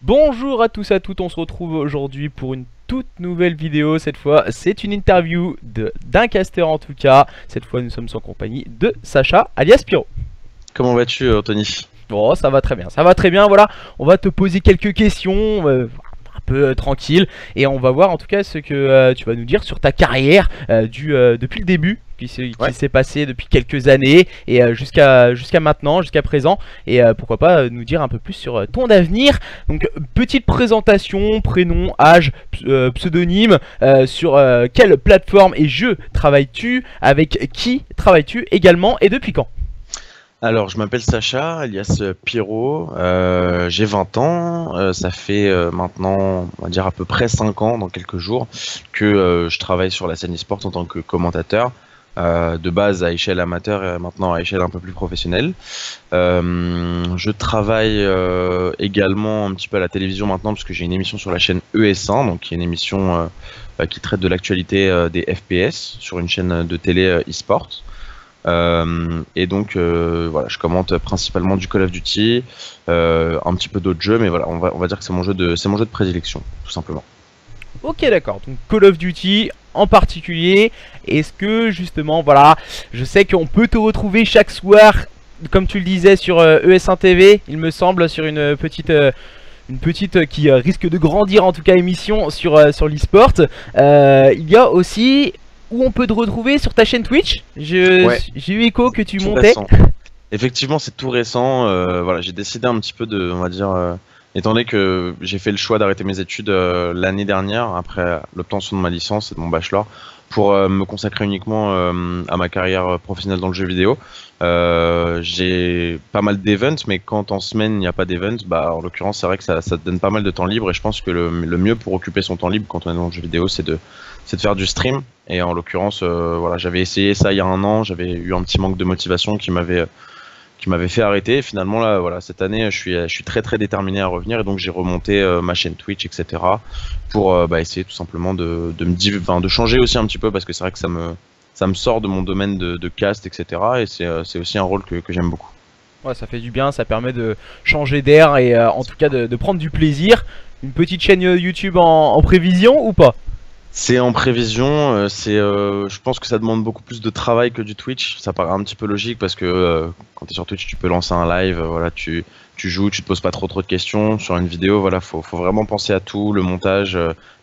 Bonjour à tous et à toutes, on se retrouve aujourd'hui pour une toute nouvelle vidéo. Cette fois c'est une interview d'un caster en tout cas. Cette fois nous sommes en compagnie de Sacha alias Pyro. Comment vas-tu Anthony? Bon, ça va très bien, voilà. On va te poser quelques questions un peu tranquille. Et on va voir en tout cas ce que tu vas nous dire sur ta carrière depuis le début qui s'est passé depuis quelques années et jusqu'à maintenant, jusqu'à présent, et pourquoi pas nous dire un peu plus sur ton avenir. Donc petite présentation, prénom, âge, pseudonyme, sur quelle plateforme et jeu travailles-tu, avec qui travailles-tu également et depuis quand? Alors je m'appelle Sacha alias Pyro, j'ai 20 ans, ça fait maintenant on va dire à peu près 5 ans dans quelques jours que je travaille sur la scène e-sport en tant que commentateur. De base à échelle amateur et maintenant à échelle un peu plus professionnelle. Je travaille également un petit peu à la télévision maintenant parce que j'ai une émission sur la chaîne ES1, donc qui est une émission qui traite de l'actualité des FPS sur une chaîne de télé e-sport. Et donc voilà, je commente principalement du Call of Duty, un petit peu d'autres jeux, mais voilà, on va dire que c'est mon jeu de prédilection, tout simplement. Ok, d'accord, donc Call of Duty en particulier. Est-ce que justement, voilà, je sais qu'on peut te retrouver chaque soir, comme tu le disais, sur ES1 TV, il me semble, sur une petite qui risque de grandir en tout cas émission sur l'e-sport. Il y a aussi où on peut te retrouver sur ta chaîne Twitch. J'ai eu écho que tu montais. Récent. Effectivement, c'est tout récent. Voilà, j'ai décidé un petit peu de, on va dire, étant donné que j'ai fait le choix d'arrêter mes études l'année dernière, après l'obtention de ma licence et de mon bachelor, pour me consacrer uniquement à ma carrière professionnelle dans le jeu vidéo. J'ai pas mal d'events, mais quand en semaine il n'y a pas d'events, bah en l'occurrence c'est vrai que ça te donne pas mal de temps libre, et je pense que le mieux pour occuper son temps libre quand on est dans le jeu vidéo, c'est de faire du stream. Et en l'occurrence, voilà, j'avais essayé ça il y a un an, j'avais eu un petit manque de motivation qui m'avait fait arrêter. Et finalement là, voilà, cette année, je suis très déterminé à revenir, et donc j'ai remonté ma chaîne Twitch, etc. pour essayer tout simplement de changer aussi un petit peu, parce que c'est vrai que ça me sort de mon domaine de cast, etc. Et c'est aussi un rôle que j'aime beaucoup. Ouais, ça fait du bien, ça permet de changer d'air et en tout cas de prendre du plaisir. Une petite chaîne YouTube en prévision ou pas? C'est en prévision, je pense que ça demande beaucoup plus de travail que du Twitch. Ça paraît un petit peu logique parce que quand tu es sur Twitch, tu peux lancer un live, voilà, tu joues, tu te poses pas trop de questions. Sur une vidéo, voilà, faut vraiment penser à tout, le montage,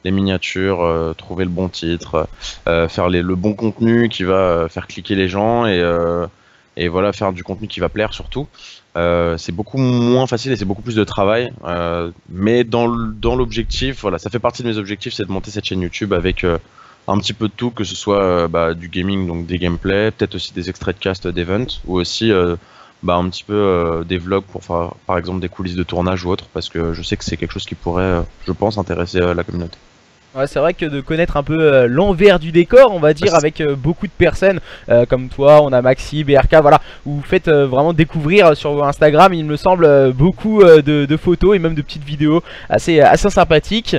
les miniatures, trouver le bon titre, faire le bon contenu qui va faire cliquer les gens, et voilà, faire du contenu qui va plaire surtout. C'est beaucoup moins facile et c'est beaucoup plus de travail, mais dans l'objectif, voilà, ça fait partie de mes objectifs, c'est de monter cette chaîne YouTube avec un petit peu de tout, que ce soit du gaming, donc des gameplays, peut-être aussi des extraits de cast d'events, ou aussi un petit peu des vlogs pour faire par exemple des coulisses de tournage ou autre, parce que je sais que c'est quelque chose qui pourrait, je pense, intéresser la communauté. Ouais, c'est vrai que de connaître un peu l'envers du décor, on va dire, avec beaucoup de personnes comme toi, on a Maxi, BRK, voilà, où vous faites vraiment découvrir sur Instagram, il me semble, beaucoup de photos et même de petites vidéos assez sympathiques.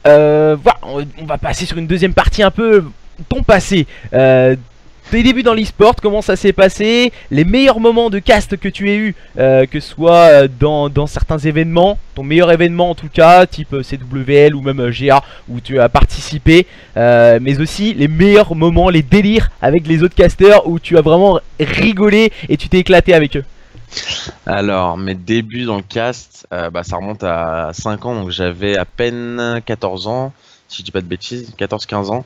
Voilà, on va passer sur une deuxième partie, un peu ton passé. Tes débuts dans l'e-sport, comment ça s'est passé? Les meilleurs moments de cast que tu aies eu, que ce soit dans certains événements, ton meilleur événement en tout cas, type CWL ou même GA où tu as participé, mais aussi les meilleurs moments, les délires avec les autres casters où tu as vraiment rigolé et tu t'es éclaté avec eux. Alors, mes débuts dans le cast, ça remonte à 5 ans, donc j'avais à peine 14 ans. Si je dis pas de bêtises, 14-15 ans.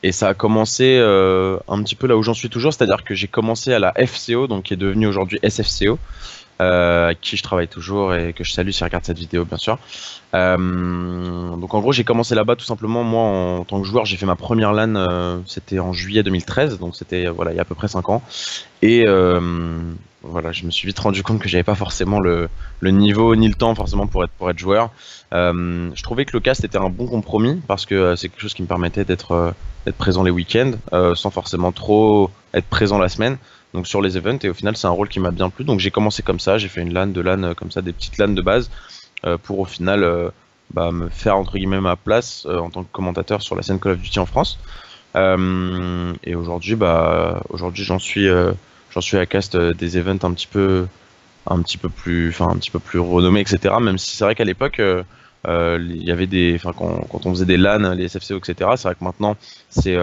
Et ça a commencé un petit peu là où j'en suis toujours, c'est-à-dire que j'ai commencé à la FCO, donc qui est devenue aujourd'hui SFCO, avec qui je travaille toujours et que je salue s'il regarde cette vidéo bien sûr. Donc en gros j'ai commencé là-bas tout simplement, moi en tant que joueur j'ai fait ma première LAN, c'était en juillet 2013, donc c'était voilà, il y a à peu près 5 ans. Et voilà, je me suis vite rendu compte que j'avais pas forcément le niveau ni le temps forcément pour être joueur. Je trouvais que le cast était un bon compromis parce que c'est quelque chose qui me permettait d'être présent les week-ends sans forcément trop être présent la semaine, donc sur les events, et au final c'est un rôle qui m'a bien plu, donc j'ai commencé comme ça, j'ai fait une LAN, deux LAN comme ça, des petites LAN de base pour au final me faire entre guillemets ma place en tant que commentateur sur la scène Call of Duty en France. Et aujourd'hui, aujourd'hui j'en suis à cast des events un petit peu plus renommés, etc. Même si c'est vrai qu'à l'époque, il y avait quand on faisait des LAN, les SFCO, etc. C'est vrai que maintenant, c'est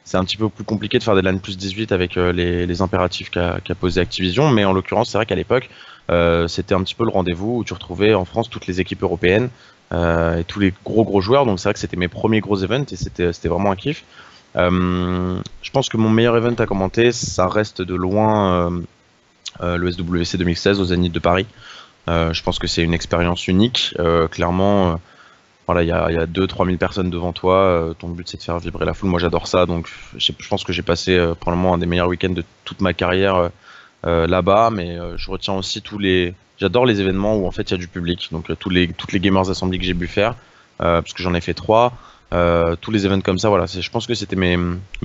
c'est un petit peu plus compliqué de faire des LAN plus 18 avec les impératifs qu'a posé Activision, mais en l'occurrence, c'est vrai qu'à l'époque, c'était un petit peu le rendez-vous où tu retrouvais en France toutes les équipes européennes et tous les gros joueurs. Donc c'est vrai que c'était mes premiers gros events et c'était vraiment un kiff. Je pense que mon meilleur event à commenter, ça reste de loin le SWC 2016 au Zénith de Paris. Je pense que c'est une expérience unique. Clairement, voilà, il y a 2-3 000 personnes devant toi. Ton but c'est de faire vibrer la foule. Moi j'adore ça, donc je pense que j'ai passé probablement un des meilleurs week-ends de toute ma carrière là-bas. Mais je retiens aussi J'adore les événements où en fait il y a du public. Donc toutes les Gamers Assembly que j'ai pu faire, parce que j'en ai fait 3. Tous les events comme ça, voilà. Je pense que c'était mes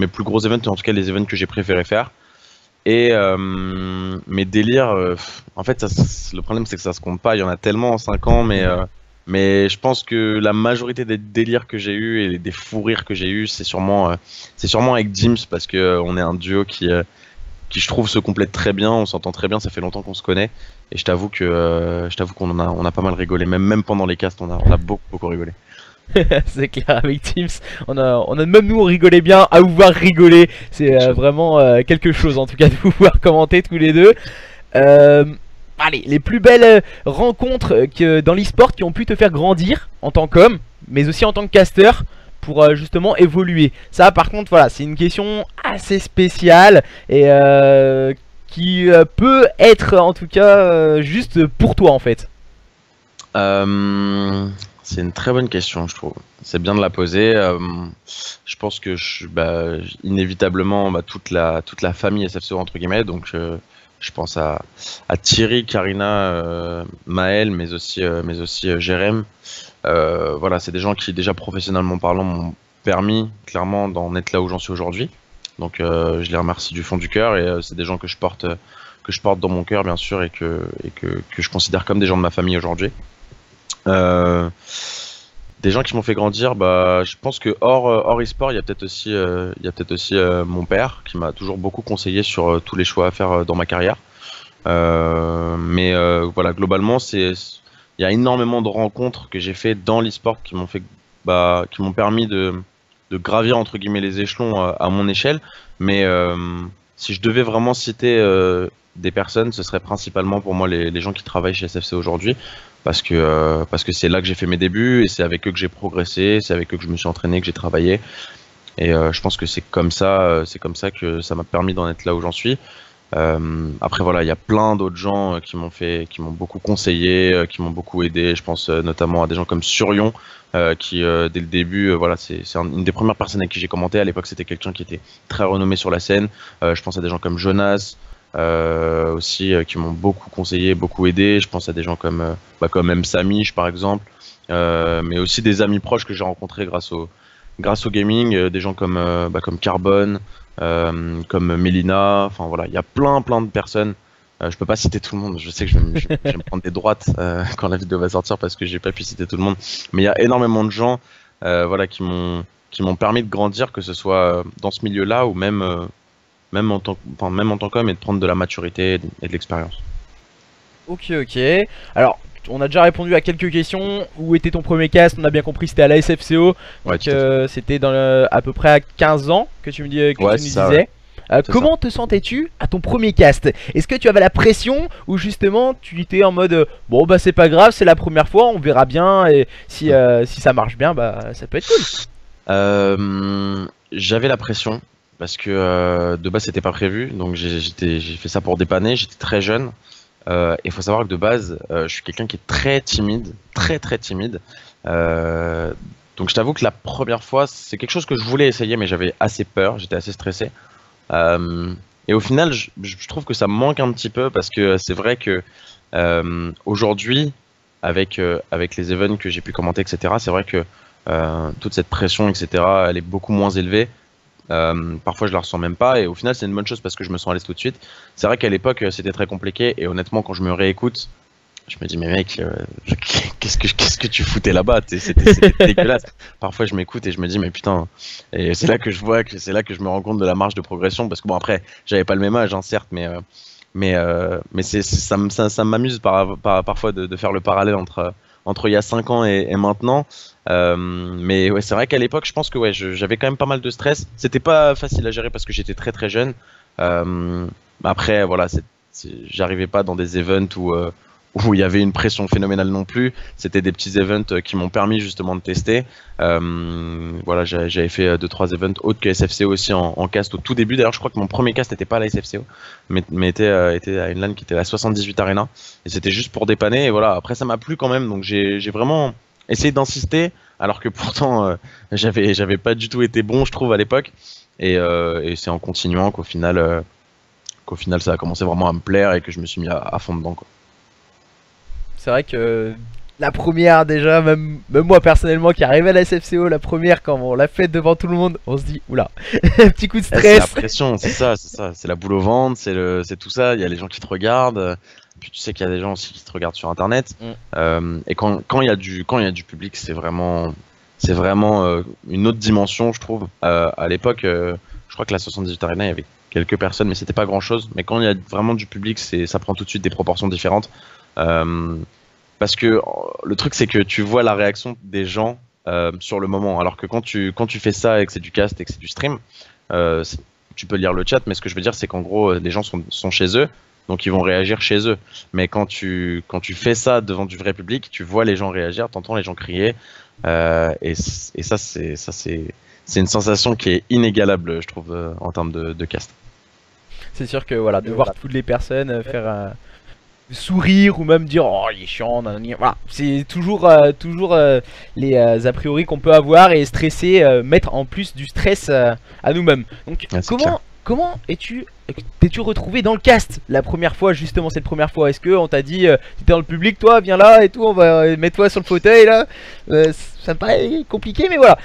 plus gros events, en tout cas les events que j'ai préféré faire. Et mes délires, en fait, le problème c'est que ça se compte pas. Il y en a tellement en 5 ans, mais je pense que la majorité des délires que j'ai eu et des fous rires que j'ai eu, c'est sûrement avec Dims parce que on est un duo qui je trouve se complète très bien. On s'entend très bien. Ça fait longtemps qu'on se connaît. Et je t'avoue on a pas mal rigolé. Même pendant les casts, on a beaucoup rigolé. C'est clair, avec Teams, on a même nous on rigolait bien à vous voir rigoler. C'est vraiment quelque chose en tout cas de vous voir commenter tous les deux. Allez, les plus belles rencontres dans l'e-sport qui ont pu te faire grandir en tant qu'homme, mais aussi en tant que caster pour justement évoluer. Ça par contre voilà, c'est une question assez spéciale et qui peut être en tout cas juste pour toi en fait. C'est une très bonne question, je trouve. C'est bien de la poser. Je pense que inévitablement, toute la famille SFCO entre guillemets. Donc, je pense à Thierry, Karina, Maël, mais aussi Jérém. Voilà, c'est des gens qui déjà professionnellement parlant m'ont permis clairement d'en être là où j'en suis aujourd'hui. Donc, je les remercie du fond du cœur et c'est des gens que je porte dans mon cœur bien sûr et que je considère comme des gens de ma famille aujourd'hui. Des gens qui m'ont fait grandir, je pense que hors e-sport, il y a peut-être aussi mon père qui m'a toujours beaucoup conseillé sur tous les choix à faire dans ma carrière. Voilà, globalement, il y a énormément de rencontres que j'ai fait dans l'e-sport qui qui m'ont permis de gravir entre guillemets les échelons à mon échelle. Mais si je devais vraiment citer des personnes, ce serait principalement pour moi les gens qui travaillent chez SFC aujourd'hui. Parce que c'est là que j'ai fait mes débuts et c'est avec eux que j'ai progressé, c'est avec eux que je me suis entraîné, que j'ai travaillé. Et je pense que c'est comme ça que ça m'a permis d'en être là où j'en suis. Après voilà, il y a plein d'autres gens qui m'ont beaucoup conseillé, qui m'ont beaucoup aidé. Je pense notamment à des gens comme Surion, qui dès le début, voilà, c'est une des premières personnes avec qui j'ai commenté. À l'époque, c'était quelqu'un qui était très renommé sur la scène. Je pense à des gens comme Jonas. Aussi qui m'ont beaucoup conseillé, beaucoup aidé. Je pense à des gens comme M. Samish par exemple, mais aussi des amis proches que j'ai rencontrés grâce au gaming, des gens comme Carbone, comme Mélina. Enfin voilà, il y a plein de personnes. Je peux pas citer tout le monde. Je sais que je vais me prendre des droites quand la vidéo va sortir parce que j'ai pas pu citer tout le monde. Mais il y a énormément de gens, voilà, qui m'ont permis de grandir, que ce soit dans ce milieu-là ou même en tant qu'homme et de prendre de la maturité et de l'expérience. Ok. Alors, on a déjà répondu à quelques questions. Où était ton premier cast? On a bien compris, c'était à la SFCO. Ouais, Donc, c'était à peu près à 15 ans que tu me disais. Ouais. Comment te sentais-tu à ton premier cast? Est-ce que tu avais la pression ou justement tu étais en mode bon bah c'est pas grave, c'est la première fois, on verra bien et si ça marche bien bah ça peut être cool. J'avais la pression parce que de base c'était pas prévu, donc j'ai fait ça pour dépanner. J'étais très jeune. Il faut savoir que de base je suis quelqu'un qui est très timide, très timide. Donc je t'avoue que la première fois c'est quelque chose que je voulais essayer mais j'avais assez peur, j'étais assez stressé. Et au final, je trouve que ça me manque un petit peu parce que c'est vrai que aujourd'hui, avec les events que j'ai pu commenter, etc., c'est vrai que toute cette pression, etc., elle est beaucoup moins élevée. Parfois, je la ressens même pas. Et au final, c'est une bonne chose parce que je me sens à l'aise tout de suite. C'est vrai qu'à l'époque, c'était très compliqué. Et honnêtement, quand je me réécoute, Je me dis, mais mec, qu'est-ce que tu foutais là-bas? C'était dégueulasse. Parfois, je m'écoute et je me dis, mais putain. Et c'est là que je vois que c'est là que je me rends compte de la marge de progression. Parce que bon, après, j'avais pas le même âge, hein, certes, mais ça m'amuse parfois de faire le parallèle entre il y a 5 ans et maintenant. Mais ouais, c'est vrai qu'à l'époque, je pense que ouais, j'avais quand même pas mal de stress. C'était pas facile à gérer parce que j'étais très très jeune. Euh, Après, voilà, j'arrivais pas dans des events où il y avait une pression phénoménale non plus. C'était des petits events qui m'ont permis justement de tester. Voilà, j'avais fait 2-3 events autres que SFCO aussi en cast au tout début. D'ailleurs, je crois que mon premier cast n'était pas à la SFCO, mais était à une LAN qui était la 78 Arena. Et c'était juste pour dépanner. Et voilà, après ça m'a plu quand même. Donc j'ai vraiment essayé d'insister, alors que pourtant j'avais pas du tout été bon, je trouve, à l'époque. Et c'est en continuant qu'au final ça a commencé vraiment à me plaire et que je me suis mis à fond dedans, quoi. C'est vrai que la première déjà, même moi personnellement qui arrivais à la SFCO, la première quand on l'a fait devant tout le monde, on se dit oula, un petit coup de C'est la stress. pression, c'est la boule au ventre, c'est tout ça. Il y a les gens qui te regardent. Puis tu sais qu'il y a des gens aussi qui te regardent sur Internet. Mm. Et quand il y a du public, c'est vraiment une autre dimension, je trouve. À l'époque, je crois que la 78 Arena, il y avait quelques personnes, mais c'était pas grand-chose. Mais quand il y a vraiment du public, ça prend tout de suite des proportions différentes. Euh, Parce que le truc, c'est que tu vois la réaction des gens sur le moment. Alors que quand tu fais ça et que c'est du cast et que c'est du stream, euh, c'est- tu peux lire le chat, mais ce que je veux dire, c'est qu'en gros, les gens sont chez eux, donc ils vont réagir chez eux. Mais quand tu fais ça devant du vrai public, tu vois les gens réagir, t'entends les gens crier, et c'est une sensation qui est inégalable, je trouve, en termes de cast. C'est sûr que voilà, de voir toutes les personnes faire un sourire ou même dire oh il est chiant, nanani. Voilà, c'est toujours les a priori qu'on peut avoir et stresser, mettre en plus du stress à nous-mêmes. Donc Ouais, c'est clair. comment t'es-tu retrouvé dans le cast la première fois, justement cette première fois? Est-ce que on t'a dit t'étais dans le public, toi viens là et tout, on va mettre toi sur le fauteuil là? Ça me paraît compliqué mais voilà.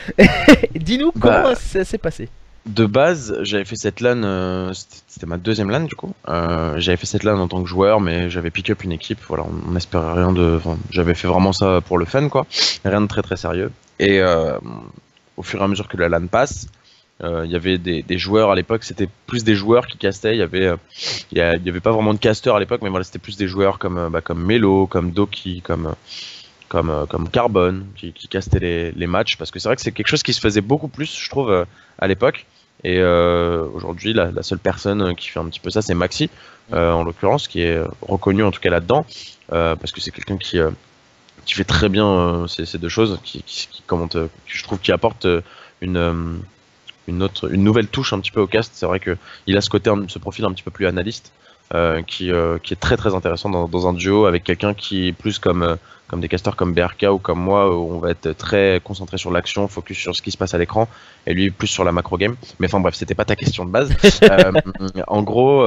Dis-nous Bah, comment ça s'est passé. De base, j'avais fait cette LAN, c'était ma deuxième LAN du coup. J'avais fait cette LAN en tant que joueur, mais j'avais pick up une équipe. Voilà, on espérait rien enfin, j'avais fait vraiment ça pour le fun, quoi. Rien de très très sérieux. Et au fur et à mesure que la LAN passe, il y avait des joueurs à l'époque. C'était plus des joueurs qui castaient. Il y avait pas vraiment de casteurs à l'époque, mais voilà, c'était plus des joueurs comme Melo, comme Doki, comme Carbone, qui castaient les matchs. Parce que c'est vrai que c'est quelque chose qui se faisait beaucoup plus, je trouve, à l'époque. Et aujourd'hui, la seule personne qui fait un petit peu ça, c'est Maxi, en l'occurrence, qui est reconnu en tout cas là-dedans, parce que c'est quelqu'un qui fait très bien ces deux choses, qui commente, je trouve, qui apporte une, euh, une nouvelle touche un petit peu au cast. C'est vrai que il a ce profil un petit peu plus analyste, qui est très très intéressant dans un duo avec quelqu'un qui est plus comme des casteurs comme BRK ou comme moi, où on va être très concentré sur l'action, focus sur ce qui se passe à l'écran, et lui plus sur la macro game. Mais enfin bref, c'était pas ta question de base. Euh, En gros,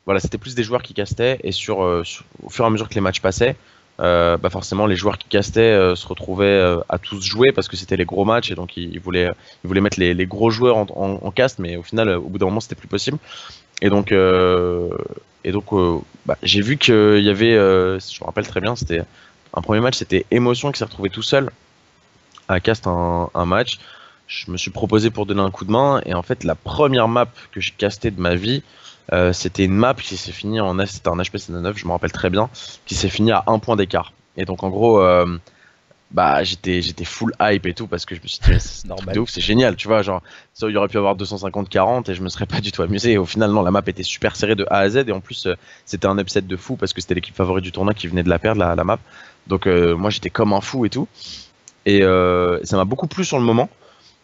voilà, c'était plus des joueurs qui castaient, et au fur et à mesure que les matchs passaient, bah forcément les joueurs qui castaient se retrouvaient à tous jouer parce que c'était les gros matchs, et donc ils voulaient mettre les gros joueurs en cast, mais au final, au bout d'un moment, c'était plus possible. Et donc, bah, j'ai vu qu'il y avait, je me rappelle très bien, c'était un premier match, c'était Émotion qui s'est retrouvé tout seul à cast un match. Je me suis proposé pour donner un coup de main, et en fait, la première map que j'ai castée de ma vie, c'était une map qui s'est finie c'était un HPC9, je me rappelle très bien, qui s'est fini à 1 point d'écart. Et donc, en gros, bah j'étais full hype et tout, parce que je me suis dit, mais c'est un truc de Normal. ouf, c'est génial, tu vois, genre ça, il y aurait pu avoir 250-40 et je me serais pas du tout amusé. Et au final, non, la map était super serrée de A à Z, et en plus c'était un upset de fou parce que c'était l'équipe favorite du tournoi qui venait de la perdre, la map. Donc moi j'étais comme un fou et tout, et ça m'a beaucoup plu sur le moment.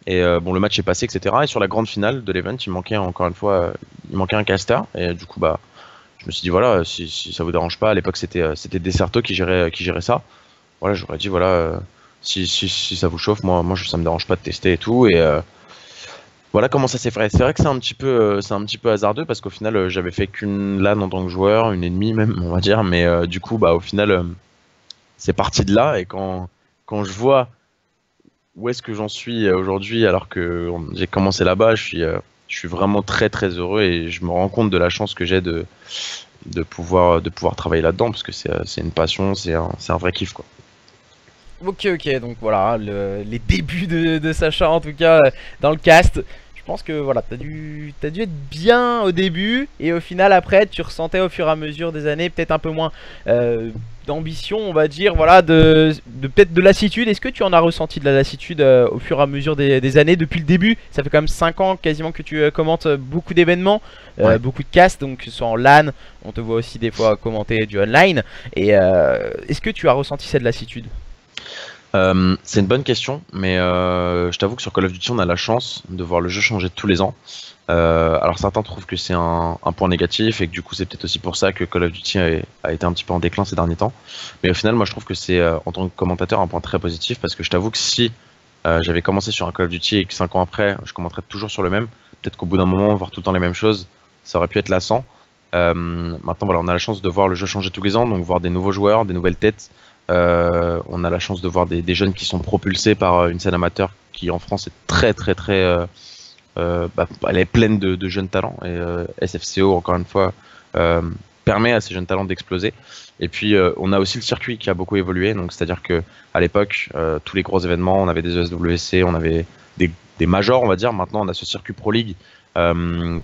Et bon, le match est passé, etc. Et sur la grande finale de l'event, il manquait encore une fois, il manquait un caster, et du coup bah je me suis dit, voilà, si ça vous dérange pas, à l'époque c'était Deserto qui gérait ça. Voilà, j'aurais dit, voilà, si ça vous chauffe, moi ça me dérange pas de tester et tout. Et voilà comment ça s'est fait. C'est vrai que c'est un petit peu hasardeux, parce qu'au final, j'avais fait qu'une LAN en tant que joueur, une et demie même, on va dire. Mais du coup, bah au final, c'est parti de là. Et quand je vois où est-ce que j'en suis aujourd'hui, alors que j'ai commencé là-bas, je suis vraiment très très heureux, et je me rends compte de la chance que j'ai de pouvoir travailler là-dedans parce que c'est une passion, c'est un vrai kiff quoi. Ok, ok, donc voilà, les débuts de Sacha en tout cas dans le cast. Je pense que voilà, t'as dû être bien au début et au final après tu ressentais au fur et à mesure des années peut-être un peu moins d'ambition on va dire, voilà, peut-être de lassitude. Est-ce que tu en as ressenti de la lassitude au fur et à mesure des années depuis le début? Ça fait quand même 5 ans quasiment que tu commentes beaucoup d'événements, Ouais. beaucoup de casts, donc que ce soit en LAN, on te voit aussi des fois commenter du online. Et est-ce que tu as ressenti cette lassitude? C'est une bonne question, mais je t'avoue que sur Call of Duty, on a la chance de voir le jeu changer tous les ans. Alors certains trouvent que c'est un point négatif et que du coup c'est peut-être aussi pour ça que Call of Duty a été un petit peu en déclin ces derniers temps. Mais au final, moi je trouve que c'est en tant que commentateur un point très positif parce que je t'avoue que si j'avais commencé sur un Call of Duty et que 5 ans après je commenterais toujours sur le même, peut-être qu'au bout d'un moment voir tout le temps les mêmes choses, ça aurait pu être lassant. Maintenant voilà, on a la chance de voir le jeu changer tous les ans, donc voir des nouveaux joueurs, des nouvelles têtes. On a la chance de voir des jeunes qui sont propulsés par une scène amateur qui en France est très très très elle est pleine de jeunes talents et SFCO encore une fois euh, permet à ces jeunes talents d'exploser. Et puis on a aussi le circuit qui a beaucoup évolué, donc c'est-à-dire que à l'époque tous les gros événements, on avait des ESWC, on avait des majors on va dire. Maintenant on a ce circuit Pro League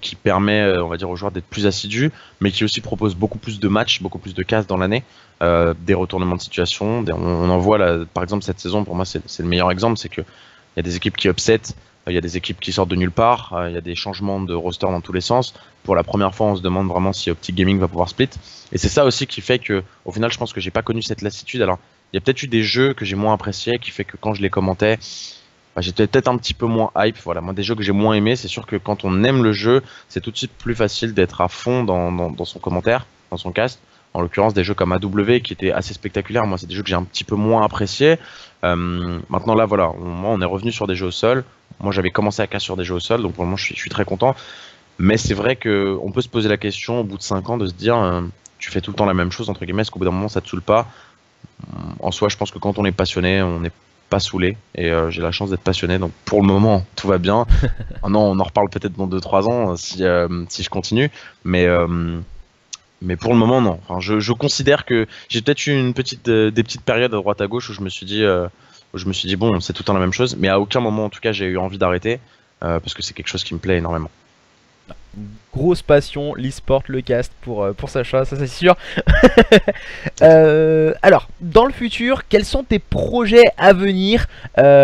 qui permet on va dire aux joueurs d'être plus assidus, mais qui aussi propose beaucoup plus de matchs, beaucoup plus de cases dans l'année, des retournements de situation. On en voit là, par exemple cette saison pour moi c'est le meilleur exemple, c'est que il y a des équipes qui upset, il y a des équipes qui sortent de nulle part, il y a des changements de roster dans tous les sens. Pour la première fois, on se demande vraiment si Optic Gaming va pouvoir split. Et c'est ça aussi qui fait que, au final, je pense que j'ai pas connu cette lassitude. Alors, il y a peut-être eu des jeux que j'ai moins appréciés, qui fait que quand je les commentais, bah, j'étais peut-être un petit peu moins hype. Voilà, moi, des jeux que j'ai moins aimés, c'est sûr que quand on aime le jeu, c'est tout de suite plus facile d'être à fond dans son commentaire, dans son cast. En l'occurrence, des jeux comme AW qui étaient assez spectaculaires. Moi, c'est des jeux que j'ai un petit peu moins appréciés. Maintenant, là, voilà, moi, on est revenu sur des jeux au sol. Moi, j'avais commencé à casser sur des jeux au sol, donc pour le moment, je suis très content. Mais c'est vrai que on peut se poser la question au bout de 5 ans de se dire, tu fais tout le temps la même chose, entre guillemets, est-ce qu'au bout d'un moment, ça te saoule pas? En soi, je pense que quand on est passionné, on n'est pas saoulé. Et j'ai la chance d'être passionné, donc pour le moment, tout va bien. Non, on en reparle peut-être dans 2 3 ans si je continue. Mais, euh, mais pour le moment, non. Enfin, je considère que j'ai peut-être eu des petites périodes à droite à gauche où je me suis dit bon, c'est tout le temps la même chose. Mais à aucun moment, en tout cas, j'ai eu envie d'arrêter parce que c'est quelque chose qui me plaît énormément. Grosse passion, l'e-sport, le cast pour Sacha, ça c'est sûr. Alors, dans le futur, quels sont tes projets à venir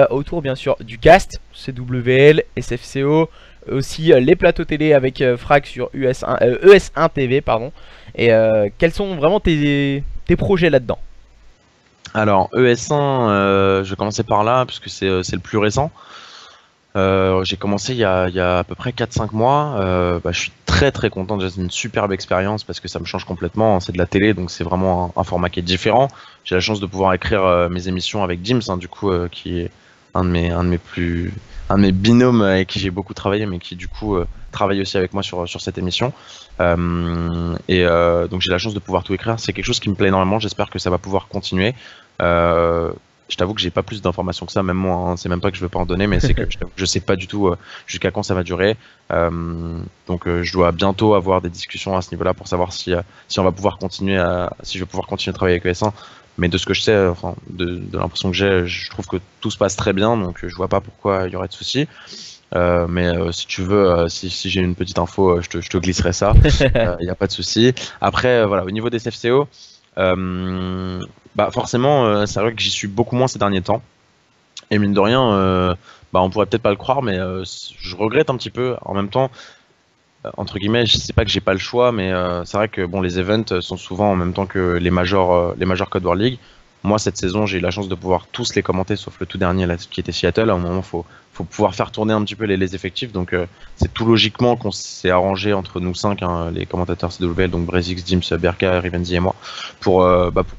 autour bien sûr du cast, CWL, SFCO, aussi les plateaux télé avec Frag sur ES1 TV, pardon. Et quels sont vraiment tes projets là-dedans? Alors ES1, je vais commencer par là puisque c'est le plus récent. J'ai commencé il y a à peu près 4 5 mois. Je suis très très content, déjà c'est une superbe expérience parce que ça me change complètement. C'est de la télé, donc c'est vraiment un format qui est différent. J'ai la chance de pouvoir écrire mes émissions avec Dims, hein, du coup, qui est un de mes binômes avec qui j'ai beaucoup travaillé, mais qui du coup travaille aussi avec moi sur cette émission. Donc j'ai la chance de pouvoir tout écrire. C'est quelque chose qui me plaît énormément. J'espère que ça va pouvoir continuer. Euh, je t'avoue que j'ai pas plus d'informations que ça, même moi, hein. C'est même pas que je veux pas en donner, mais c'est que je sais pas du tout jusqu'à quand ça va durer. Je dois bientôt avoir des discussions à ce niveau-là pour savoir si on va pouvoir continuer si je vais pouvoir continuer à travailler avec ES1. Mais de ce que je sais, enfin, de l'impression que j'ai, je trouve que tout se passe très bien, donc je vois pas pourquoi il y aurait de soucis. Si tu veux, si j'ai une petite info, je te glisserai ça. Il n'y a pas de souci. Après, voilà, au niveau des FCO, forcément, c'est vrai que j'y suis beaucoup moins ces derniers temps. Et mine de rien, on pourrait peut-être pas le croire, mais je regrette un petit peu. En même temps, entre guillemets, je sais pas que j'ai pas le choix, mais c'est vrai que bon, les events sont souvent en même temps que les majors Code War League. Moi, cette saison, j'ai eu la chance de pouvoir tous les commenter, sauf le tout dernier là, qui était Seattle. À un moment, faut pouvoir faire tourner un petit peu les effectifs. Donc, c'est tout logiquement qu'on s'est arrangé entre nous 5, hein, les commentateurs CWL, donc Brezix, Dims, Berka, Rivenzi et moi, pour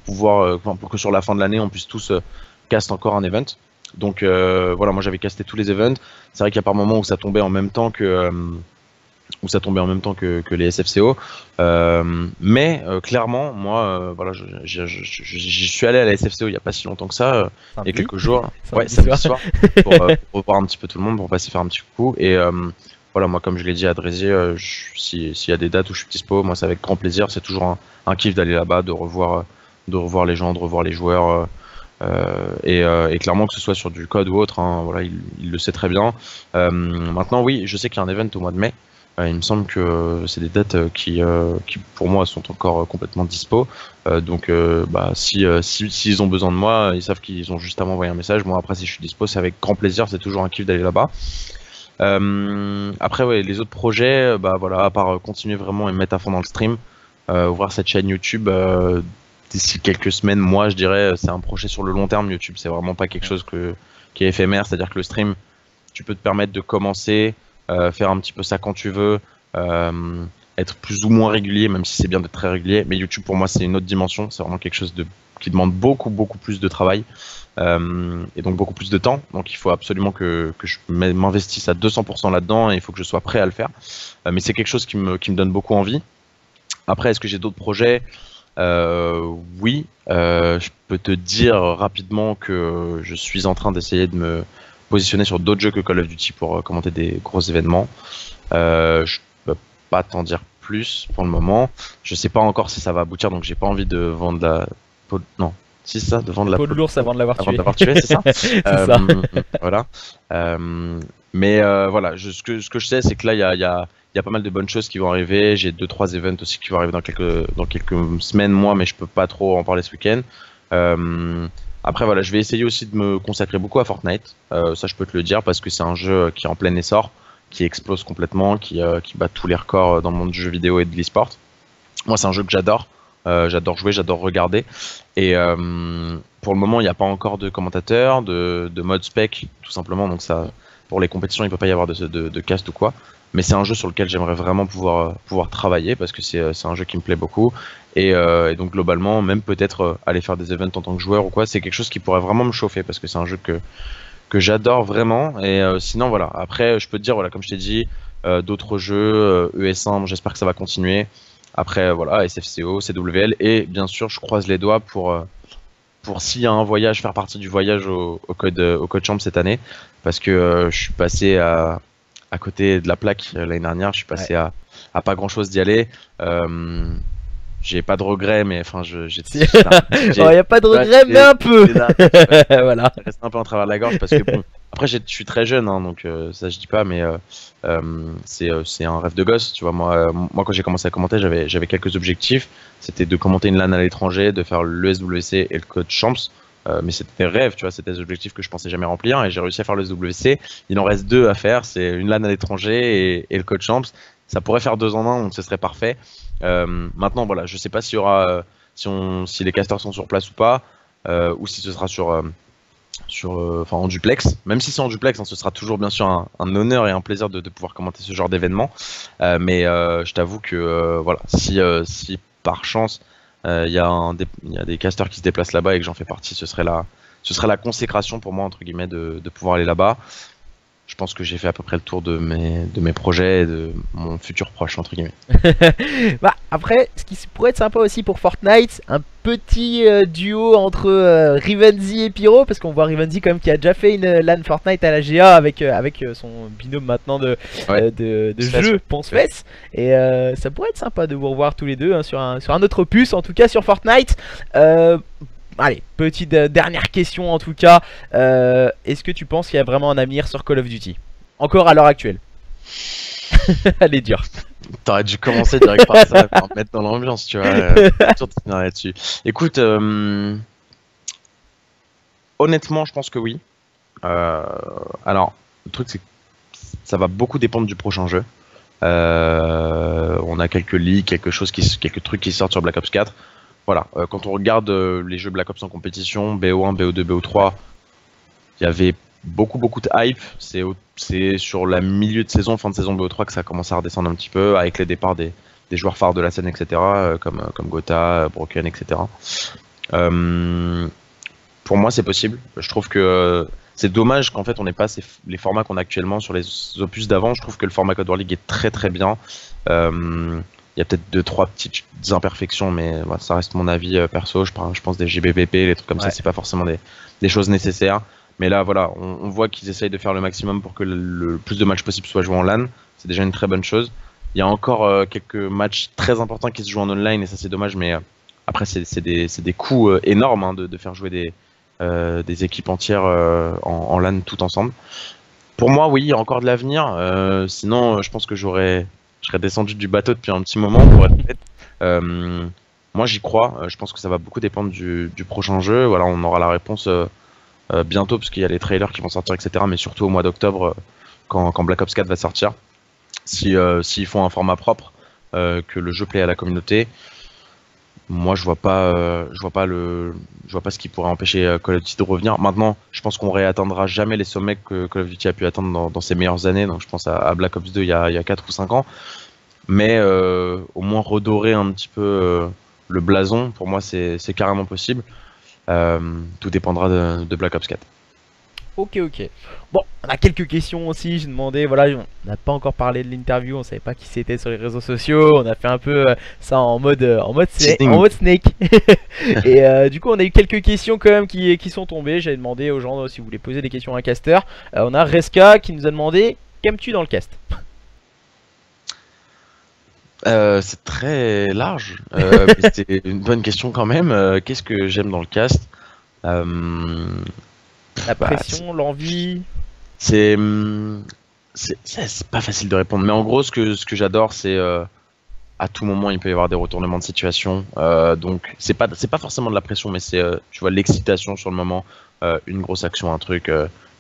pouvoir, pour que sur la fin de l'année, on puisse tous cast encore un event. Donc, voilà, moi j'avais casté tous les events. C'est vrai qu'il y a par moments où ça tombait en même temps que les SFCO. Clairement, moi, voilà, j'y suis allé à la SFCO il n'y a pas si longtemps que ça, il y a quelques jours. Ouais, samedi soir, pour revoir un petit peu tout le monde, pour passer faire un petit coup. Et voilà, moi comme je l'ai dit à Drésier, s'il y a des dates où je suis dispo, moi c'est avec grand plaisir. C'est toujours un kiff d'aller là-bas, de revoir les gens, de revoir les joueurs. Et clairement que ce soit sur du code ou autre, hein, voilà, il le sait très bien. Maintenant, oui, je sais qu'il y a un event au mois de mai. Il me semble que c'est des dates qui pour moi sont encore complètement dispo. Donc bah, s'ils ont besoin de moi, ils savent qu'ils ont juste à m'envoyer un message. Moi après si je suis dispo, c'est avec grand plaisir, c'est toujours un kiff d'aller là-bas. Après ouais, les autres projets, bah voilà, à part continuer vraiment et me mettre à fond dans le stream, ouvrir cette chaîne YouTube d'ici quelques semaines, moi je dirais c'est un projet sur le long terme. YouTube c'est vraiment pas quelque chose qui est éphémère, c'est-à-dire que le stream, tu peux te permettre de commencer, faire un petit peu ça quand tu veux, être plus ou moins régulier, même si c'est bien d'être très régulier. Mais YouTube pour moi c'est une autre dimension, c'est vraiment quelque chose qui demande beaucoup plus de travail et donc beaucoup plus de temps. Donc il faut absolument que je m'investisse à 200% là-dedans et il faut que je sois prêt à le faire. Mais c'est quelque chose qui me donne beaucoup envie. Après, est-ce que j'ai d'autres projets? Oui, je peux te dire rapidement que je suis en train d'essayer de me positionner sur d'autres jeux que Call of Duty pour commenter des gros événements. Je peux pas t'en dire plus pour le moment. Je sais pas encore si ça va aboutir, donc j'ai pas envie de vendre la peau. Non, si c'est ça, de vendre la Peau de l'ours avant de l'avoir tué. C'est ça. C'est ça. Voilà. Mais voilà, ce que je sais, c'est que là, il y a pas mal de bonnes choses qui vont arriver. J'ai 2-3 events aussi qui vont arriver dans quelques semaines, mois, mais je peux pas trop en parler ce week-end. Après, voilà, je vais essayer aussi de me consacrer beaucoup à Fortnite. Ça, je peux te le dire, parce que c'est un jeu qui est en plein essor, qui explose complètement, qui bat tous les records dans le monde du jeu vidéo et de l'e-sport. Moi, c'est un jeu que j'adore. J'adore jouer, j'adore regarder. Et pour le moment, il n'y a pas encore de commentateurs, de mode spec, tout simplement. Donc ça, pour les compétitions, il ne peut pas y avoir de cast ou quoi. Mais c'est un jeu sur lequel j'aimerais vraiment pouvoir travailler parce que c'est un jeu qui me plaît beaucoup. Et donc globalement, même peut-être aller faire des events en tant que joueur ou quoi, c'est quelque chose qui pourrait vraiment me chauffer parce que c'est un jeu que j'adore vraiment. Et sinon, voilà. Après, je peux te dire, voilà, comme je t'ai dit, d'autres jeux, ES1, j'espère que ça va continuer. Après, voilà, SFCO, CWL. Et bien sûr, je croise les doigts pour s'il y a un voyage, faire partie du voyage au Code Champ cette année. Parce que je suis passé à côté de la plaque l'année dernière, je suis passé à pas grand chose d'y aller. J'ai pas de regrets, mais enfin, il n'y a pas de regrets, mais un peu. Voilà. Ça reste un peu en travers de la gorge parce que bon, après, je suis très jeune, hein, donc ça je dis pas, mais c'est un rêve de gosse, tu vois. Moi, quand j'ai commencé à commenter, j'avais quelques objectifs. C'était de commenter une LAN à l'étranger, de faire le SWC et le Code Champs. Mais c'était des rêves, tu vois, c'était des objectifs que je pensais jamais remplir et j'ai réussi à faire le SWC. Il en reste 2 à faire, c'est une LAN à l'étranger et le Code Champs. Ça pourrait faire 2 en 1, donc ce serait parfait. Maintenant, voilà, je sais pas s'il y aura, si les casters sont sur place ou pas, ou si ce sera en duplex. Même si c'est en duplex, hein, ce sera toujours bien sûr un honneur et un plaisir de pouvoir commenter ce genre d'événement. Mais je t'avoue que voilà, si par chance il y a des casters qui se déplacent là-bas et que j'en fais partie, ce serait la consécration pour moi entre guillemets de pouvoir aller là-bas. Je pense que j'ai fait à peu près le tour de mes projets et de mon futur proche entre guillemets. Bah après, ce qui pourrait être sympa aussi pour Fortnite, un petit duo entre Rivenzi et Pyro, parce qu'on voit Rivenzi quand même qui a déjà fait une LAN Fortnite à la GA avec son binôme maintenant de jeu Ponce-Fesse. Et ça pourrait être sympa de vous revoir tous les deux hein, sur un autre opus, en tout cas sur Fortnite. Allez, petite dernière question en tout cas. Est-ce que tu penses qu'il y a vraiment un avenir sur Call of Duty? Encore à l'heure actuelle. Elle est dure. T'aurais dû commencer direct par ça, pour me mettre dans l'ambiance, tu vois. Là-dessus. Écoute, honnêtement, je pense que oui. Alors, le truc, c'est que ça va beaucoup dépendre du prochain jeu. On a quelques leaks, quelques trucs qui sortent sur Black Ops 4. Voilà, quand on regarde les jeux Black Ops en compétition, BO1, BO2, BO3, il y avait beaucoup de hype. C'est sur la milieu de saison, fin de saison BO3 que ça a commencé à redescendre un petit peu, avec les départs des joueurs phares de la scène, etc., comme Gotha, Broken, etc. Pour moi, c'est possible. Je trouve que c'est dommage qu'en fait on n'ait pas les formats qu'on a actuellement sur les opus d'avant. Je trouve que le format Code War League est très bien. Il y a peut-être 2-3 petites imperfections, mais ça reste mon avis perso. Je pense des GBVP, les trucs comme ça, c'est pas forcément des choses nécessaires. Mais là, voilà, on voit qu'ils essayent de faire le maximum pour que le plus de matchs possible soient joués en LAN. C'est déjà une très bonne chose. Il y a encore quelques matchs très importants qui se jouent en online et ça c'est dommage, mais après c'est des coûts énormes hein, de faire jouer des équipes entières en LAN tout ensemble. Pour moi, oui, il y a encore de l'avenir. Sinon, je pense que je serais descendu du bateau depuis un petit moment pour être honnête. Moi, j'y crois. Je pense que ça va beaucoup dépendre du prochain jeu. Voilà, on aura la réponse bientôt parce qu'il y a les trailers qui vont sortir, etc. Mais surtout au mois d'octobre, quand Black Ops 4 va sortir. S'ils font un format propre, que le jeu plaît à la communauté, moi je vois pas ce qui pourrait empêcher Call of Duty de revenir. Maintenant, je pense qu'on réatteindra jamais les sommets que Call of Duty a pu atteindre dans ses meilleures années. Donc je pense à Black Ops 2 il y a 4 ou 5 ans. Mais au moins redorer un petit peu le blason, pour moi c'est carrément possible. Tout dépendra de Black Ops 4. Ok, ok. Bon, on a quelques questions aussi. J'ai demandé, voilà, on n'a pas encore parlé de l'interview, on savait pas qui c'était sur les réseaux sociaux. On a fait un peu ça en mode Snake. Et du coup, on a eu quelques questions quand même qui sont tombées. J'avais demandé aux gens si vous voulez poser des questions à un caster. On a Reska qui nous a demandé qu'aimes-tu dans le cast? C'est très large, mais c'est une bonne question quand même. Qu'est-ce que j'aime dans le cast? La Bah, pression, l'envie. c'est c'est pas facile de répondre, mais en gros, ce que j'adore, c'est à tout moment, il peut y avoir des retournements de situation. Donc, c'est pas forcément de la pression, mais c'est tu vois l'excitation sur le moment, une grosse action, un truc.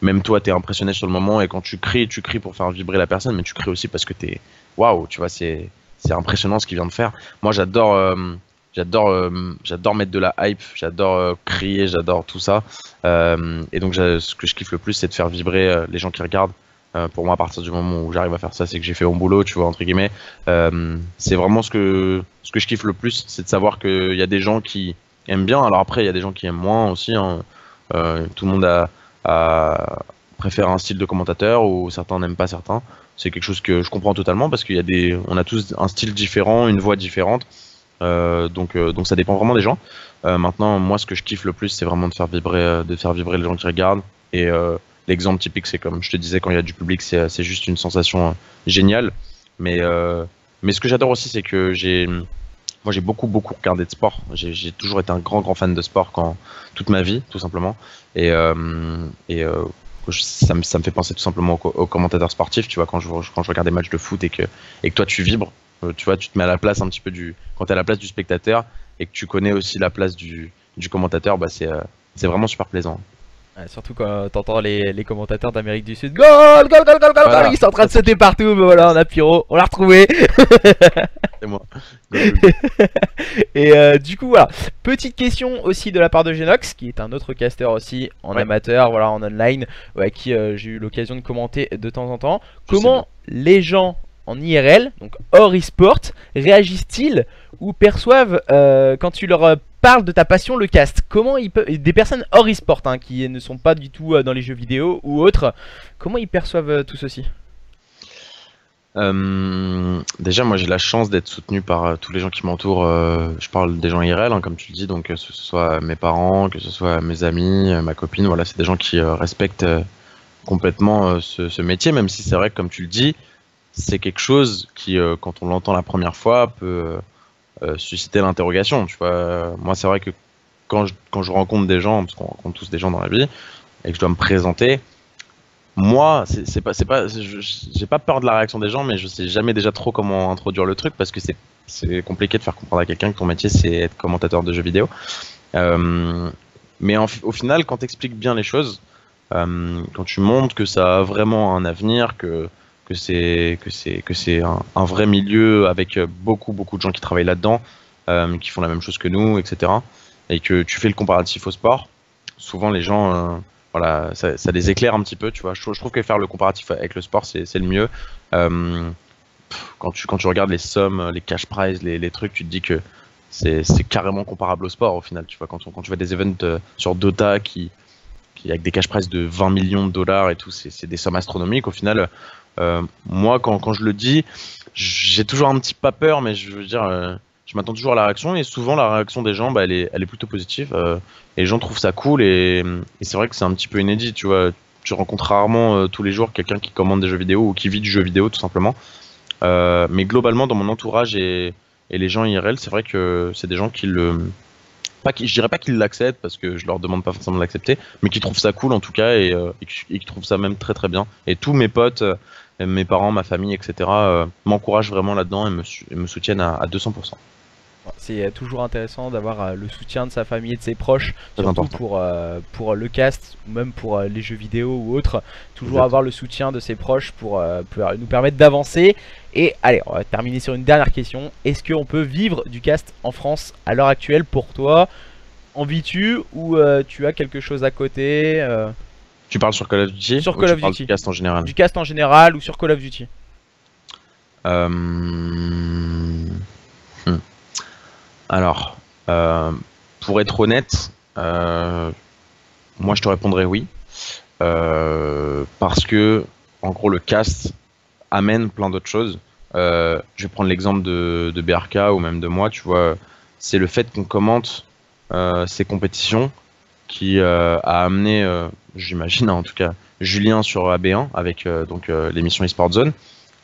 Même toi, t'es impressionné sur le moment, et quand tu cries pour faire vibrer la personne, mais tu cries aussi parce que t'es waouh, tu vois, c'est impressionnant ce qu'il vient de faire. Moi, j'adore mettre de la hype, j'adore crier, j'adore tout ça. Et donc, ce que je kiffe le plus, c'est de faire vibrer les gens qui regardent. Pour moi, à partir du moment où j'arrive à faire ça, c'est que j'ai fait mon boulot, tu vois, entre guillemets. C'est vraiment ce que je kiffe le plus, c'est de savoir qu'il y a des gens qui aiment bien. Alors après, il y a des gens qui aiment moins aussi, hein. Tout le monde préfère un style de commentateur ou certains n'aiment pas certains. C'est quelque chose que je comprends totalement parce on a tous un style différent, une voix différente. Donc ça dépend vraiment des gens. Maintenant, moi, ce que je kiffe le plus, c'est vraiment de faire vibrer les gens qui regardent. Et l'exemple typique, c'est comme je te disais, quand il y a du public, c'est juste une sensation géniale. Mais ce que j'adore aussi, c'est que moi, j'ai beaucoup regardé de sport. J'ai toujours été un grand fan de sport toute ma vie, tout simplement. Et ça me fait penser tout simplement aux commentateurs sportifs. Tu vois, quand je regarde des matchs de foot et que toi, tu vibres. Tu vois, tu te mets à la place un petit peu quand t'es à la place du spectateur et que tu connais aussi la place du commentateur, bah c'est vraiment super plaisant. Ouais, surtout quand t'entends les commentateurs d'Amérique du Sud. Goal, goal, goal, goal, goal, Voilà. goal. Ils sont en train de sauter partout. Mais voilà, on a Pyro, on l'a retrouvé. C'est moi. Et du coup, voilà. Petite question aussi de la part de Genox, qui est un autre caster aussi en Ouais. amateur, voilà, en online, ouais, qui j'ai eu l'occasion de commenter de temps en temps. Je sais Comment les gens en IRL, donc hors e-sport, réagissent-ils ou perçoivent quand tu leur parles de ta passion, le cast? Comment ils peuvent, des personnes hors e-sport hein, qui ne sont pas du tout dans les jeux vidéo ou autres, comment ils perçoivent tout ceci? Déjà, moi j'ai la chance d'être soutenu par tous les gens qui m'entourent. Je parle des gens IRL, hein, comme tu le dis, donc que ce soit mes parents, que ce soit mes amis, ma copine, voilà, c'est des gens qui respectent complètement ce métier, même si c'est vrai que, comme tu le dis, c'est quelque chose qui, quand on l'entend la première fois, peut susciter l'interrogation. Tu vois, moi c'est vrai que quand je rencontre des gens, parce qu'on rencontre tous des gens dans la vie, et que je dois me présenter. Moi, j'ai pas peur de la réaction des gens, mais je sais jamais déjà trop comment introduire le truc parce que c'est compliqué de faire comprendre à quelqu'un que ton métier c'est être commentateur de jeux vidéo. Euh, mais au final, quand tu expliques bien les choses, quand tu montres que ça a vraiment un avenir, que c'est un vrai milieu avec beaucoup de gens qui travaillent là-dedans, qui font la même chose que nous, etc. Et que tu fais le comparatif au sport, souvent les gens voilà, ça les éclaire un petit peu, tu vois. Je trouve que faire le comparatif avec le sport, c'est le mieux. Euh, quand tu regardes les sommes, les cash prizes, les trucs, tu te dis que c'est carrément comparable au sport au final. Tu vois, quand tu vois des events sur Dota avec des cash prizes de 20 millions de dollars et tout, c'est des sommes astronomiques. Au final, moi, quand je le dis, j'ai toujours un petit pas peur, mais je veux dire, je m'attends toujours à la réaction et souvent la réaction des gens, bah, elle est plutôt positive. et les gens trouvent ça cool, et c'est vrai que c'est un petit peu inédit, tu vois. Tu rencontres rarement tous les jours quelqu'un qui commande des jeux vidéo ou qui vit du jeu vidéo tout simplement. Mais globalement, dans mon entourage et les gens IRL, c'est vrai que c'est des gens qui pas je dirais pas qu'ils l'acceptent parce que je leur demande pas forcément de l'accepter, mais qui trouvent ça cool en tout cas et qui trouvent ça même très très bien. Et tous mes potes, mes parents, ma famille, etc. M'encouragent vraiment là-dedans et me soutiennent à 200%. C'est toujours intéressant d'avoir le soutien de sa famille et de ses proches, Très surtout important. pour le cast ou même pour les jeux vidéo ou autres. Toujours Exact. avoir le soutien de ses proches pour nous permettre d'avancer. Et allez, on va terminer sur une dernière question. Est-ce qu'on peut vivre du cast en France à l'heure actuelle pour toi? En vis-tu ou tu as quelque chose à côté Tu parles sur Call of Duty sur ou Call tu of parles Duty? du cast en général? Du cast en général ou sur Call of Duty? Euh, hmm. Alors, pour être honnête, moi je te répondrais oui. Parce que, en gros, le cast amène plein d'autres choses. Je vais prendre l'exemple de BRK ou même de moi, tu vois. C'est le fait qu'on commente ces compétitions qui a amené, j'imagine hein, en tout cas, Julien sur AB1 avec l'émission eSport Zone,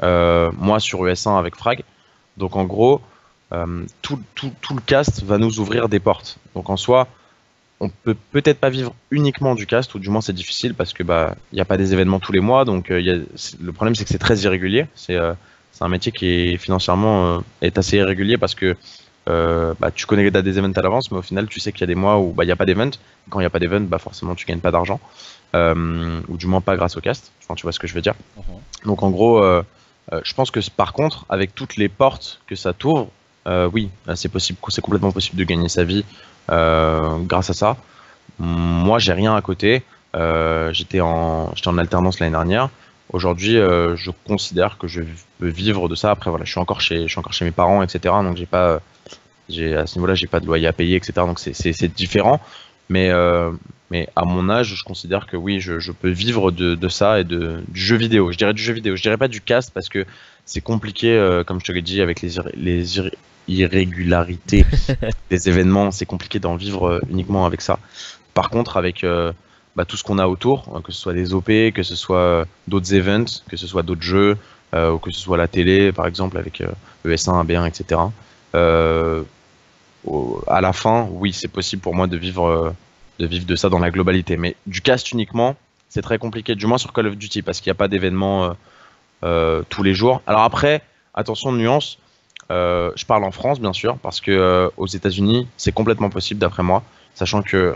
moi sur ES1 avec Frag. Donc en gros, tout le cast va nous ouvrir des portes. Donc en soi, on peut peut-être pas vivre uniquement du cast, ou du moins c'est difficile parce que bah il n'y a pas des événements tous les mois, donc le problème c'est que c'est très irrégulier. C'est un métier qui est financièrement est assez irrégulier parce que bah, tu connais les dates des events à l'avance, mais au final tu sais qu'il y a des mois où bah il n'y a pas d'event. Quand il n'y a pas d'event, bah forcément tu gagnes pas d'argent, ou du moins pas grâce au cast. Enfin, tu vois ce que je veux dire. Donc en gros, je pense que par contre, avec toutes les portes que ça t'ouvre, oui, c'est possible, c'est complètement possible de gagner sa vie grâce à ça. Moi, j'ai rien à côté. J'étais en alternance l'année dernière. Aujourd'hui, je considère que je peux vivre de ça. Après, voilà, je suis encore chez mes parents, etc. Donc, à ce niveau-là, j'ai pas de loyer à payer, etc. Donc, c'est différent. Mais à mon âge, je considère que oui, je peux vivre de ça et du jeu vidéo. Je dirais du jeu vidéo. Je dirais pas du cast parce que c'est compliqué, comme je te l'ai dit, avec les irrégularités des événements. C'est compliqué d'en vivre uniquement avec ça. Par contre, avec bah, tout ce qu'on a autour, que ce soit des OP, que ce soit d'autres events, que ce soit d'autres jeux, ou que ce soit la télé, par exemple, avec ES1, AB1, etc. À la fin, oui, c'est possible pour moi de vivre de ça dans la globalité. Mais du cast uniquement, c'est très compliqué, du moins sur Call of Duty, parce qu'il n'y a pas d'événements tous les jours. Alors après, attention, nuance, je parle en France, bien sûr, parce que aux États-Unis, c'est complètement possible, d'après moi, sachant que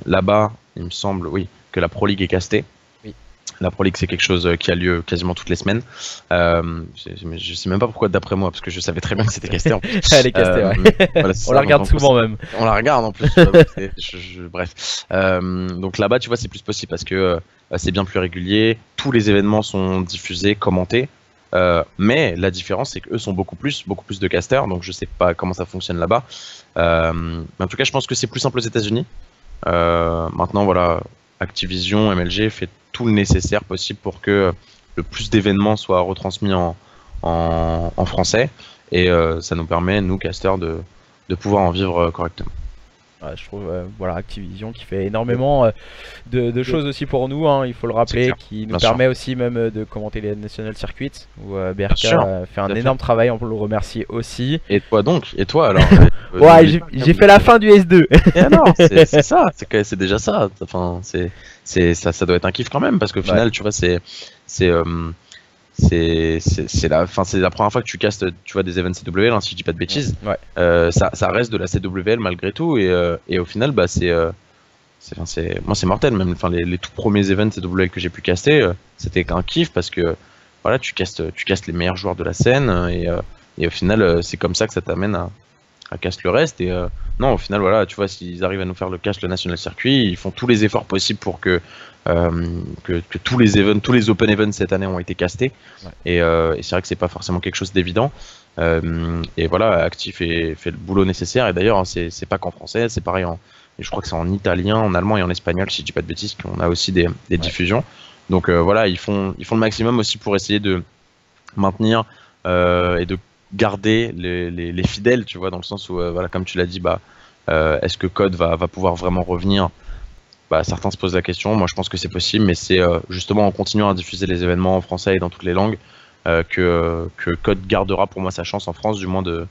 là-bas, il me semble, oui, que la Pro League est castée. Oui. La Pro League, c'est quelque chose qui a lieu quasiment toutes les semaines. Je sais même pas pourquoi, d'après moi, parce que je savais très bien que c'était casté en plus. Elle est castée, ouais. Voilà, On la regarde souvent même. on la regarde en plus. Tu vois, bref. Donc là-bas, tu vois, c'est plus possible parce que c'est bien plus régulier. Tous les événements sont diffusés, commentés. Mais la différence, c'est qu'eux sont beaucoup plus de casters. Donc je sais pas comment ça fonctionne là-bas. Mais en tout cas, je pense que c'est plus simple aux États-Unis. Maintenant, voilà, Activision, MLG fait tout le nécessaire possible pour que le plus d'événements soient retransmis en français. Et ça nous permet, nous, casters, de pouvoir en vivre correctement. Ouais, je trouve voilà, Activision qui fait énormément de choses aussi pour nous, hein, il faut le rappeler, clair, qui nous bien sûr. permet aussi même de commenter les National Circuits où BRK sûr, fait un tout à énorme travail, on peut le remercier aussi. Et toi donc? Et toi alors? Ouais, j'ai fait la fin du S2. Et alors, c'est ça, c'est déjà ça. Enfin, ça doit être un kiff quand même parce qu'au final, tu vois, c'est la première fois que tu castes, tu vois, des events CWL, hein, si je dis pas de bêtises. Ouais. Ça reste de la CWL malgré tout et au final, bah moi c'est mortel. Même, enfin, les tout premiers events CWL que j'ai pu caster, c'était un kiff parce que voilà, tu castes les meilleurs joueurs de la scène et au final, c'est comme ça que ça t'amène à cast le reste et non, au final, voilà, tu vois, s'ils arrivent à nous faire le National Circuit, ils font tous les efforts possibles pour que tous les events, tous les open events cette année ont été castés. Ouais. Et c'est vrai que c'est pas forcément quelque chose d'évident. Et voilà, Actif fait le boulot nécessaire. Et d'ailleurs, hein, c'est pas qu'en français, c'est pareil. Je crois que c'est en italien, en allemand et en espagnol, si je dis pas de bêtises, qu'on a aussi des diffusions. Donc voilà, ils font le maximum aussi pour essayer de maintenir et de garder les fidèles, tu vois, dans le sens où voilà, comme tu l'as dit, bah Est-ce que Code va pouvoir vraiment revenir? Bah, certains se posent la question. Moi, je pense que c'est possible, mais c'est justement en continuant à diffuser les événements en français et dans toutes les langues que Code gardera pour moi sa chance en France, du moins de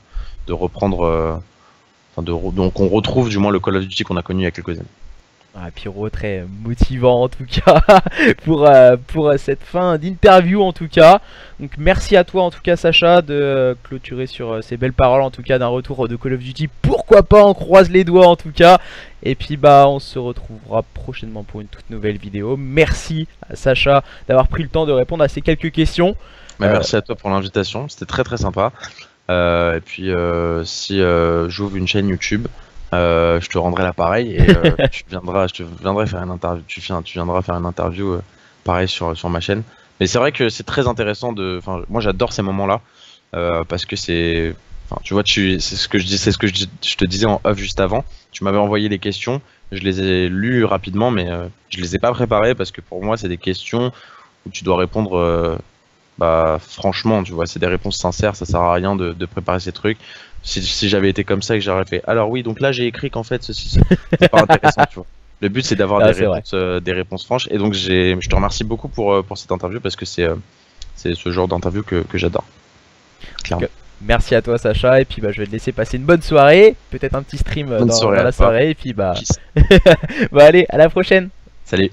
reprendre, donc on retrouve du moins le Call of Duty qu'on a connu il y a quelques années. Ah, Pyro, très motivant en tout cas pour cette fin d'interview en tout cas. Donc merci à toi en tout cas Sacha de clôturer sur ces belles paroles en tout cas d'un retour de Call of Duty. Pourquoi pas, on croise les doigts en tout cas. Et puis bah on se retrouvera prochainement pour une toute nouvelle vidéo. Merci à Sacha d'avoir pris le temps de répondre à ces quelques questions. Bah, merci à toi pour l'invitation, c'était très sympa. Et puis si j'ouvre une chaîne YouTube, je te rendrai l'appareil et je te viendrai faire une interview. Tu viendras faire une interview pareil sur ma chaîne. Mais c'est vrai que c'est très intéressant moi j'adore ces moments-là parce que c'est, tu vois, c'est ce que je te disais en off juste avant. Tu m'avais envoyé les questions, je les ai lues rapidement, mais je les ai pas préparées parce que pour moi c'est des questions où tu dois répondre. Bah franchement, tu vois, c'est des réponses sincères, ça sert à rien de préparer ces trucs. Si j'avais été comme ça et que j'aurais fait, alors oui, donc là j'ai écrit qu'en fait ceci, c'est pas intéressant, tu vois. Le but c'est d'avoir des réponses franches, et donc je te remercie beaucoup pour cette interview parce que c'est ce genre d'interview que j'adore. Clairement. Merci à toi Sacha, et puis bah je vais te laisser passer une bonne soirée, peut-être un petit stream dans la soirée, et puis bah... bah allez, à la prochaine. Salut.